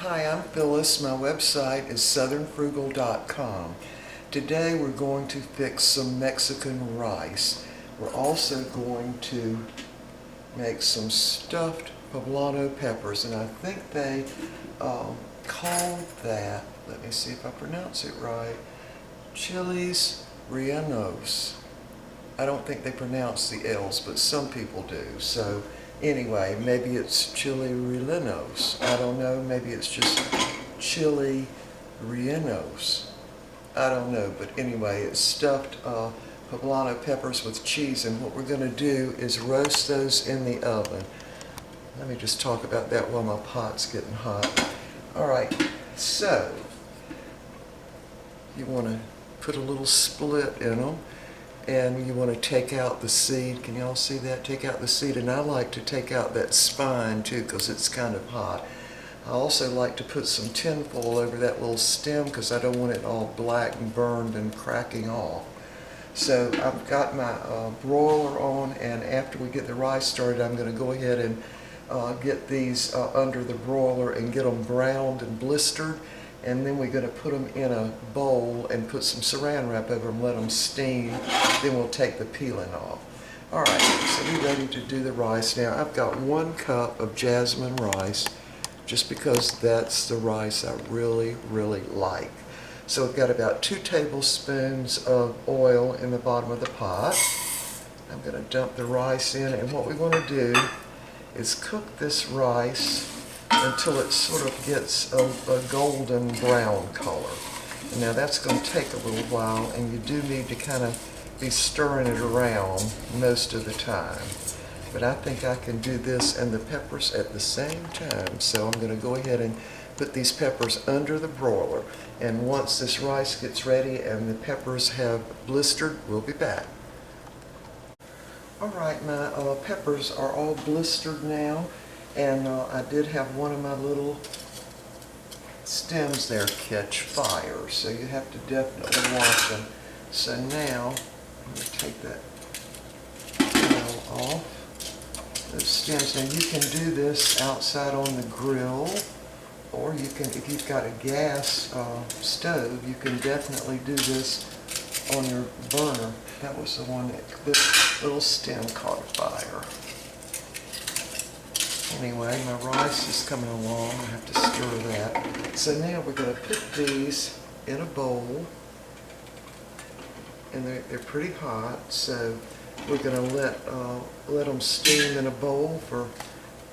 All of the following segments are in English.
Hi, I'm Phyllis. My website is southernfrugal.com. Today we're going to fix some Mexican rice. We're also going to make some stuffed poblano peppers, and I think they call that, let me see if I pronounce it right, Chile Rellenos. I don't think they pronounce the L's, but some people do. So anyway, maybe it's Chile Rellenos. I don't know. Maybe it's just Chile Rellenos. I don't know. But anyway, it's stuffed poblano peppers with cheese. And what we're going to do is roast those in the oven. Let me just talk about that while my pot's getting hot. All right. So you want to put a little split in them. And you want to take out the seed. Can y'all see that? Take out the seed. And I like to take out that spine too because it's kind of hot. I also like to put some tinfoil over that little stem because I don't want it all black and burned and cracking off. So I've got my broiler on, and after we get the rice started, I'm going to go ahead and get these under the broiler and get them browned and blistered. And then we're going to put them in a bowl and put some saran wrap over them, let them steam. Then we'll take the peeling off. All right, so we're ready to do the rice now. I've got 1 cup of jasmine rice, just because that's the rice I really, really like. So we've got about 2 tablespoons of oil in the bottom of the pot. I'm going to dump the rice in, and what we want to do is cook this rice until it sort of gets a golden brown color. And now that's going to take a little while, and you do need to kind of be stirring it around most of the time. But I think I can do this and the peppers at the same time, so I'm going to go ahead and put these peppers under the broiler. And once this rice gets ready and the peppers have blistered, we'll be back. All right, my peppers are all blistered now. And I did have one of my little stems there catch fire, so you have to definitely wash them. So now, I'm going to take that oil off. Those stems. Now you can do this outside on the grill, or you can, if you've got a gas stove, you can definitely do this on your burner. That was the one that this little stem caught fire. Anyway, my rice is coming along. I have to stir that. So now we're going to put these in a bowl, and they're pretty hot. So we're going to let them steam in a bowl for,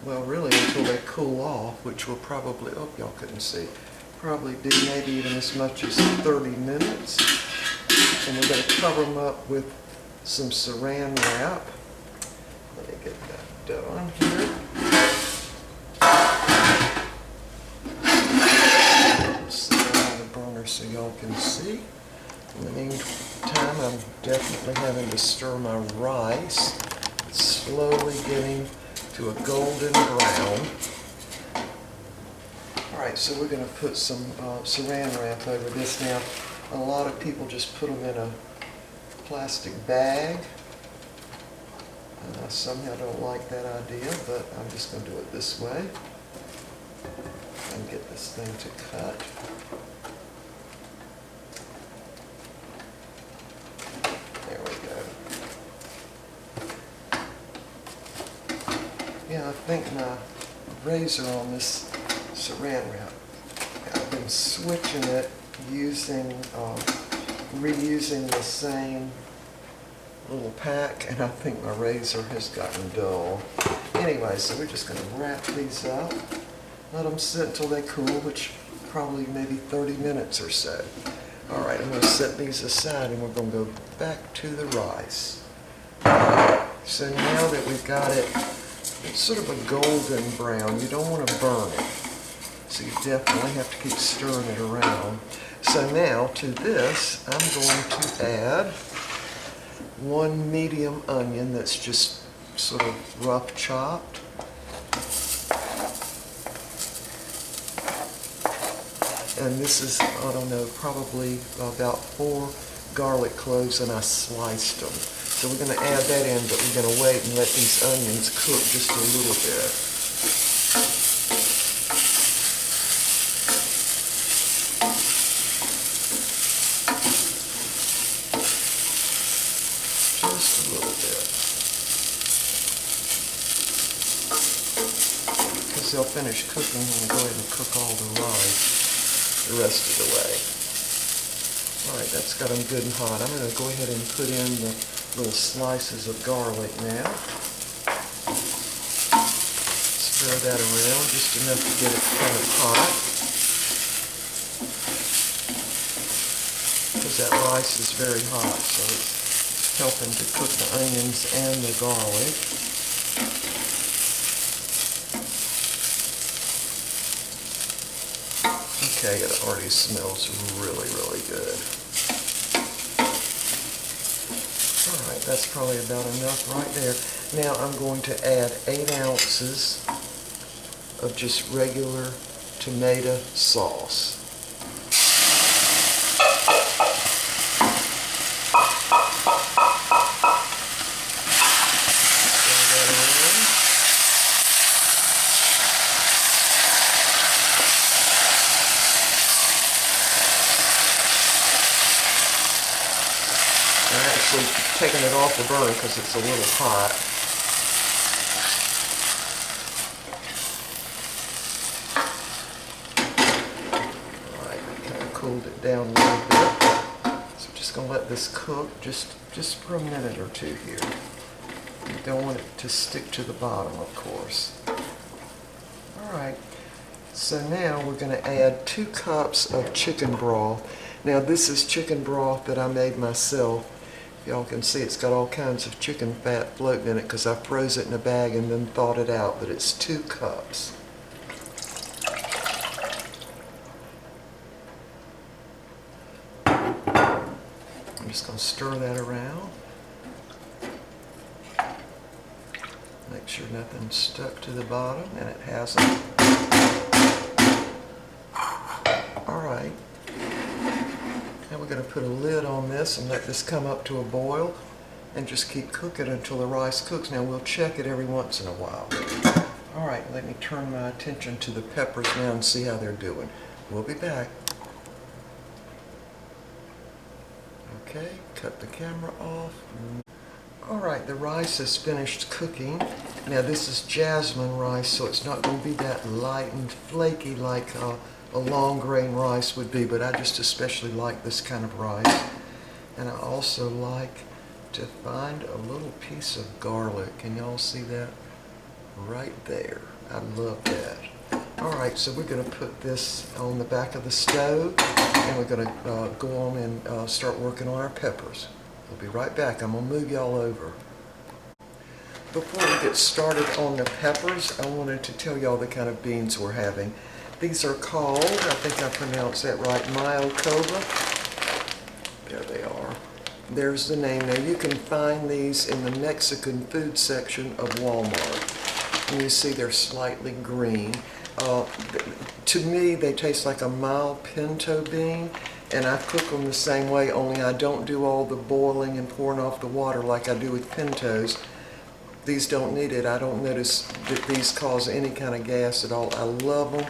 well, really until they cool off, which will probably, oh, y'all couldn't see, probably be maybe even as much as 30 minutes. And we're going to cover them up with some saran wrap. Let me get that done here. So y'all can see. In the meantime, I'm definitely having to stir my rice. It's slowly getting to a golden brown. Alright, so we're going to put some saran wrap over this now. A lot of people just put them in a plastic bag. I somehow don't like that idea, but I'm just going to do it this way. And get this thing to cut. Yeah, I think my razor on this saran wrap, I've been switching it using, reusing the same little pack, and I think my razor has gotten dull. Anyway, so we're just going to wrap these up, let them sit until they cool, which probably maybe 30 minutes or so. All right, I'm going to set these aside, and we're going to go back to the rice. So now that we've got it, it's sort of a golden brown. You don't want to burn it. So you definitely have to keep stirring it around. So now to this, I'm going to add 1 medium onion that's just sort of rough chopped. And this is, I don't know, probably about 4 garlic cloves, and I sliced them. So we're going to add that in, but we're going to wait and let these onions cook just a little bit. as they'll finish cooking, I'm going to go ahead and cook all the rice the rest of the way. Alright, that's got them good and hot. I'm going to go ahead and put in the little slices of garlic now. Stir that around just enough to get it kind of hot. Because that rice is very hot, so it's helping to cook the onions and the garlic. Okay, it already smells really, really good. Alright, that's probably about enough right there. Now I'm going to add 8 ounces of just regular tomato sauce. I'm actually taking it off the burner because it's a little hot. Alright, I kind of cooled it down a little bit. So I'm just going to let this cook just for a minute or two here. You don't want it to stick to the bottom, of course. Alright, so now we're going to add 2 cups of chicken broth. Now this is chicken broth that I made myself. Y'all can see it's got all kinds of chicken fat floating in it because I froze it in a bag and then thawed it out, but it's 2 cups. I'm just going to stir that around. Make sure nothing's stuck to the bottom, and it hasn't. Alright. Now we're going to put a lid on this and let this come up to a boil and just keep cooking until the rice cooks. Now we'll check it every once in a while. Alright, let me turn my attention to the peppers now and see how they're doing. We'll be back. Okay, cut the camera off. Alright, the rice is finished cooking. Now this is jasmine rice, so it's not going to be that light and flaky like a long grain rice would be, but I just especially like this kind of rice. And I also like to find a little piece of garlic. Can y'all see that? Right there. I love that. Alright, so we're going to put this on the back of the stove, and we're going to go on and start working on our peppers. We'll be right back. I'm going to move y'all over. Before we get started on the peppers, I wanted to tell y'all the kind of beans we're having. These are called, I think I pronounced that right, Mayocoba. There they are. There's the name. Now you can find these in the Mexican food section of Walmart. And you see they're slightly green. To me, they taste like a mild pinto bean, and I cook them the same way, only I don't do all the boiling and pouring off the water like I do with pintos. These don't need it. I don't notice that these cause any kind of gas at all. I love them.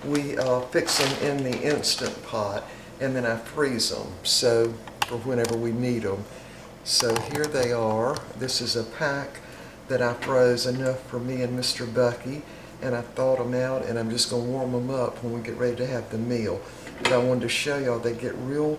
We fix them in the Instant Pot, and then I freeze them so for whenever we need them. So here they are. This is a pack that I froze enough for me and Mr. Bucky, and I thawed them out, and I'm just going to warm them up when we get ready to have the meal. But I wanted to show y'all they get real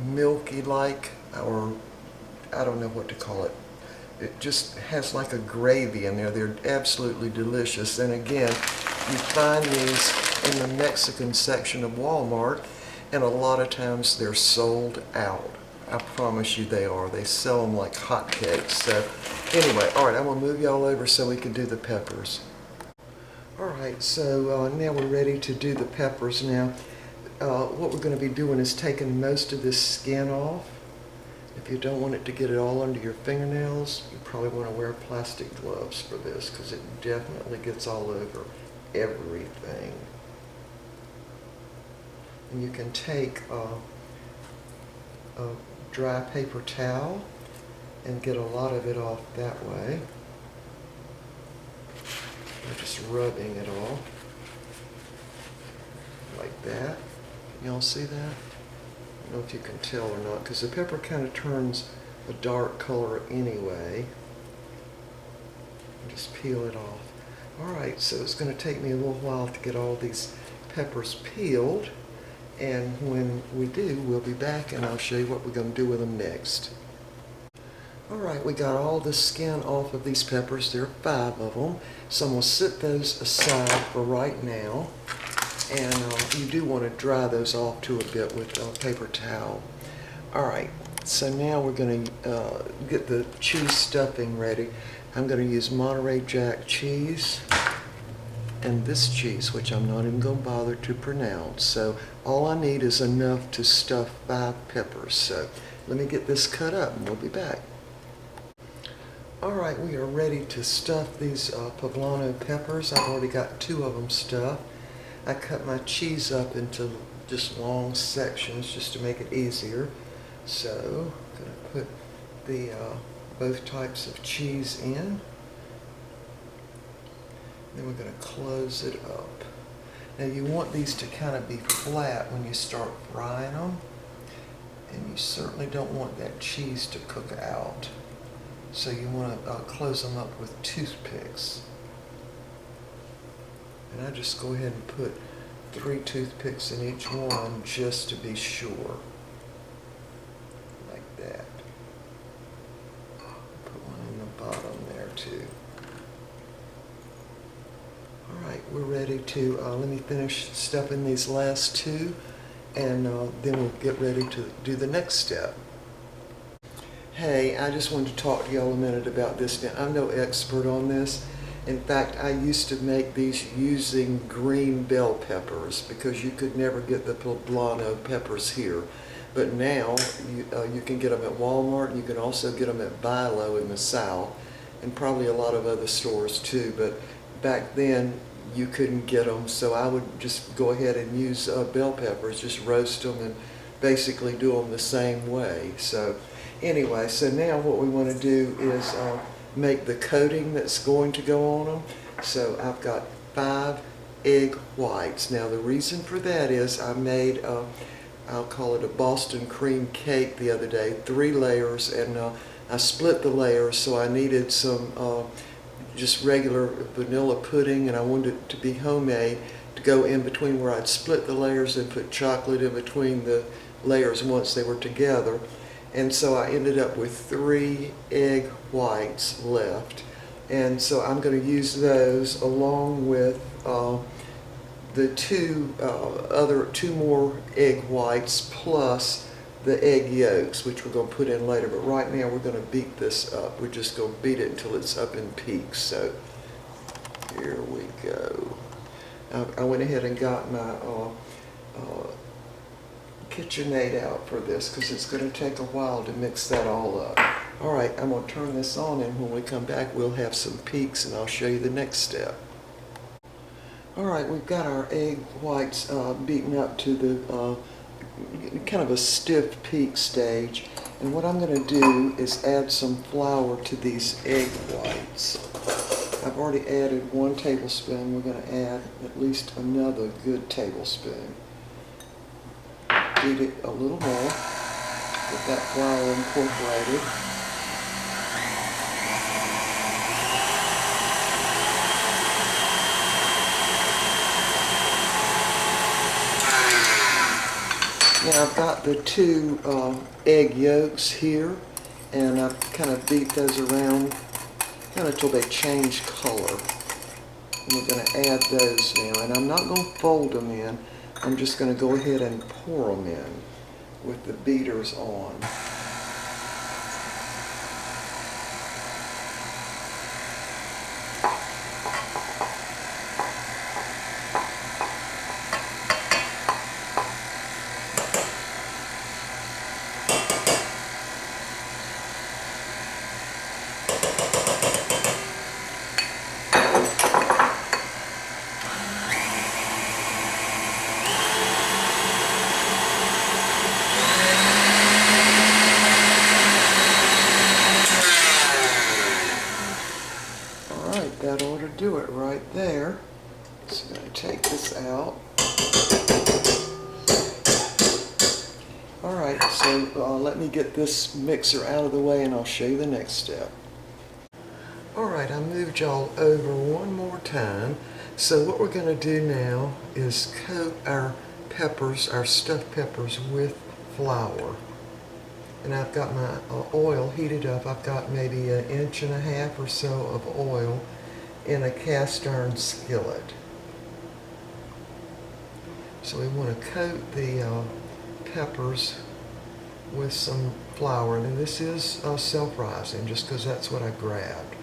milky like, or I don't know what to call it. It just has like a gravy in there. They're absolutely delicious. And again, you find these in the Mexican section of Walmart, and a lot of times they're sold out. I promise you they are. They sell them like hotcakes. So anyway, all right, I'm going to move y'all over so we can do the peppers. All right, so now we're ready to do the peppers. Now, what we're going to be doing is taking most of this skin off. If you don't want it to get it all under your fingernails, you probably want to wear plastic gloves for this because it definitely gets all over everything. And you can take a dry paper towel and get a lot of it off that way. You're just rubbing it off like that. Y'all see that? I don't know if you can tell or not, because the pepper kind of turns a dark color anyway. Just peel it off. Alright, so it's going to take me a little while to get all these peppers peeled, and when we do, we'll be back and I'll show you what we're going to do with them next. Alright, we got all the skin off of these peppers. There are 5 of them, so I'm going to set those aside for right now, and you do want to dry those off too a bit with a paper towel. Alright, so now we're going to get the cheese stuffing ready. I'm going to use Monterey Jack cheese and this cheese, which I'm not even going to bother to pronounce. So all I need is enough to stuff 5 peppers. So let me get this cut up and we'll be back. Alright, we are ready to stuff these poblano peppers. I've already got 2 of them stuffed. I cut my cheese up into just long sections just to make it easier. So I'm going to put the both types of cheese in. Then we're going to close it up. Now you want these to kind of be flat when you start frying them, and you certainly don't want that cheese to cook out. So you want to close them up with toothpicks. And I just go ahead and put 3 toothpicks in each one just to be sure. Like that. Put one in the bottom there too. Alright, we're ready to, let me finish stuffing these last 2, and then we'll get ready to do the next step. Hey, I just wanted to talk to y'all a minute about this. Now, I'm no expert on this. In fact, I used to make these using green bell peppers because you could never get the poblano peppers here. But now you can get them at Walmart, and you can also get them at Bilo in the South, and probably a lot of other stores too. But back then you couldn't get them, so I would just go ahead and use bell peppers, just roast them and basically do them the same way. So anyway, so now what we want to do is make the coating that's going to go on them. So I've got 5 egg whites. Now the reason for that is I made I'll call it a Boston cream cake the other day, 3 layers, and I split the layers, so I needed some just regular vanilla pudding, and I wanted it to be homemade to go in between where I'd split the layers and put chocolate in between the layers once they were together. And so I ended up with 3 egg whites left, and so I'm going to use those along with the 2 more egg whites plus the egg yolks, which we're going to put in later. But right now we're going to beat this up. We're just going to beat it until it's up in peaks. So here we go. I went ahead and got my KitchenAid out for this because it's going to take a while to mix that all up. Alright, I'm going to turn this on, and when we come back we'll have some peaks and I'll show you the next step. Alright, we've got our egg whites beaten up to the kind of a stiff peak stage, and what I'm going to do is add some flour to these egg whites. I've already added 1 tablespoon. We're going to add at least another good tablespoon. Beat it a little more, get that flour incorporated. Now I've got the 2 egg yolks here, and I've kind of beat those around kind of till they change color. And we're going to add those now, and I'm not going to fold them in. I'm just going to go ahead and pour them in with the beaters on. That ought to do it right there. So I'm going to take this out. Alright, so let me get this mixer out of the way and I'll show you the next step. All right, I moved y'all over one more time. So what we're going to do now is coat our peppers, our stuffed peppers, with flour. And I've got my oil heated up. I've got maybe 1.5 inches or so of oil in a cast iron skillet. So we want to coat the peppers with some flour. And this is self-rising just because that's what I grabbed.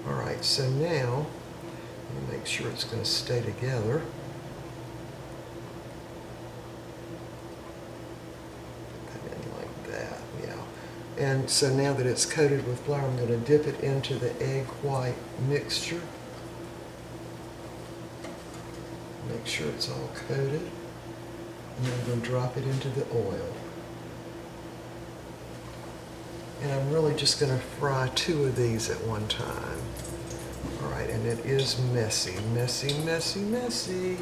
All right, so now, let me make sure it's going to stay together. Put that in like that, yeah. And so now that it's coated with flour, I'm going to dip it into the egg white mixture. Make sure it's all coated. And then I'm going to drop it into the oil. And I'm really just going to fry 2 of these at one time. All right, and it is messy, messy, messy, messy.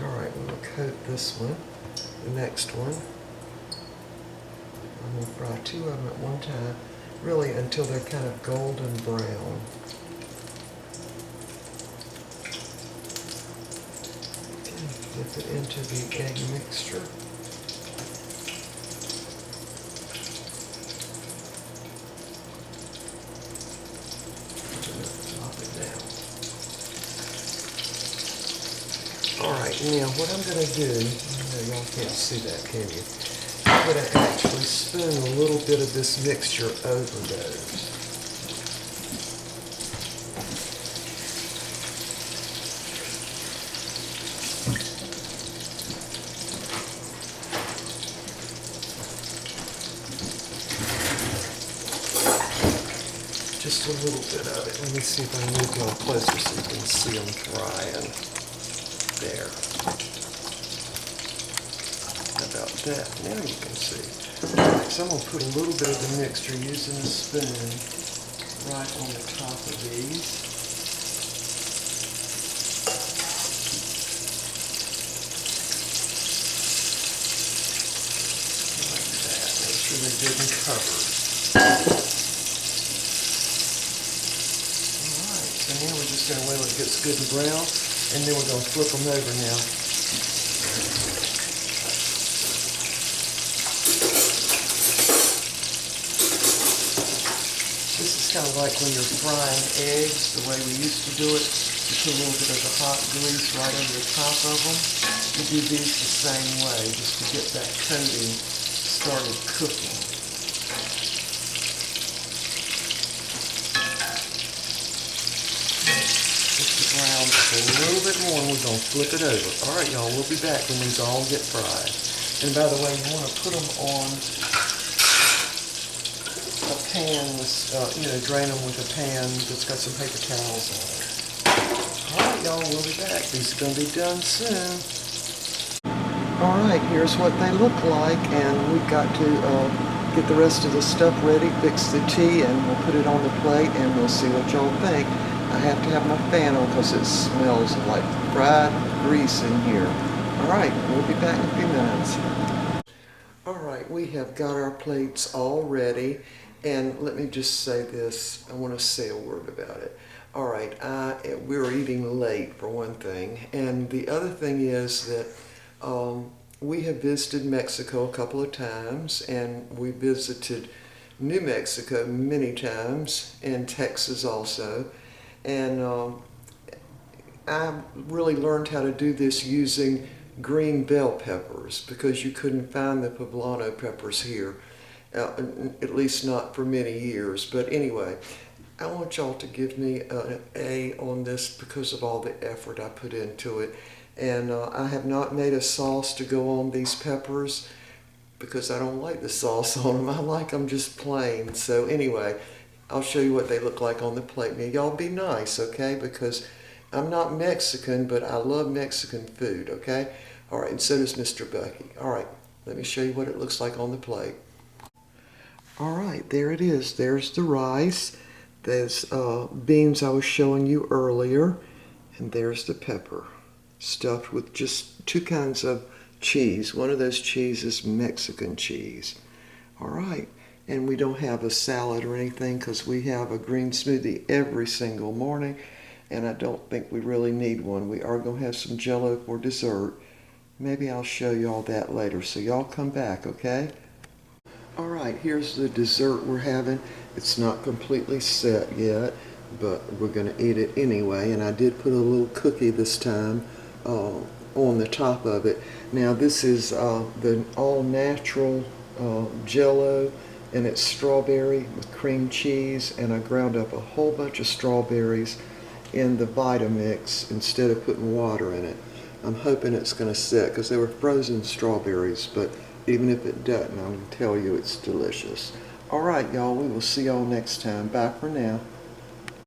All right, I'm going to coat this one, the next one. I'm going to fry 2 of them at one time, really until they're kind of golden brown. Okay, dip it into the egg mixture. Alright, now what I'm going to do, y'all can't see that, can you? I'm going to actually spoon a little bit of this mixture over those. Just a little bit of it. Let me see if I move y'all closer so you can see them frying. There. How about that? Now you can see. Alright, so I'm going to put a little bit of the mixture using a spoon right on the top of these. Like that. Make sure they're good and covered. Alright, so now we're just going to wait until it gets good and brown. And then we're going to flip them over now. This is kind of like when you're frying eggs, the way we used to do it. You put a little bit of the hot grease right over the top of them. You do these the same way, just to get that coating started cooking. Brown just a little bit more, and we're going to flip it over. All right, y'all, we'll be back when these all get fried. And by the way, you want to put them on a pan, drain them with a pan that's got some paper towels on it. All right, y'all, we'll be back. These are going to be done soon. All right, here's what they look like, and we've got to get the rest of the stuff ready, fix the tea, and we'll put it on the plate, and we'll see what y'all think. I have to have my fan on because it smells like fried grease in here. All right, we'll be back in a few minutes. All right, we have got our plates all ready. And let me just say this. I want to say a word about it. All right, we're eating late for one thing. And the other thing is that we have visited Mexico a couple of times. And we visited New Mexico many times, and Texas also. And I really learned how to do this using green bell peppers because you couldn't find the poblano peppers here, at least not for many years. But anyway, I want y'all to give me an A on this because of all the effort I put into it. And I have not made a sauce to go on these peppers because I don't like the sauce on them. I like them just plain. So anyway, I'll show you what they look like on the plate. Now, y'all be nice, okay? Because I'm not Mexican, but I love Mexican food, okay? All right, and so does Mr. Bucky. All right, let me show you what it looks like on the plate. All right, there it is. There's the rice. There's beans I was showing you earlier. And there's the pepper, stuffed with just 2 kinds of cheese. One of those cheeses is Mexican cheese. All right. and we don't have a salad or anything because we have a green smoothie every single morning, and I don't think we really need one. We are going to have some Jell-O for dessert. Maybe I'll show you all that later, so y'all come back, okay? All right, here's the dessert we're having. It's not completely set yet, but we're going to eat it anyway, and I did put a little cookie this time on the top of it. Now this is the all-natural Jell-O, and it's strawberry with cream cheese, and I ground up a whole bunch of strawberries in the Vitamix instead of putting water in it. I'm hoping it's going to set because they were frozen strawberries, but even if it doesn't, I will tell you it's delicious. All right, y'all, we will see y'all next time. Bye for now.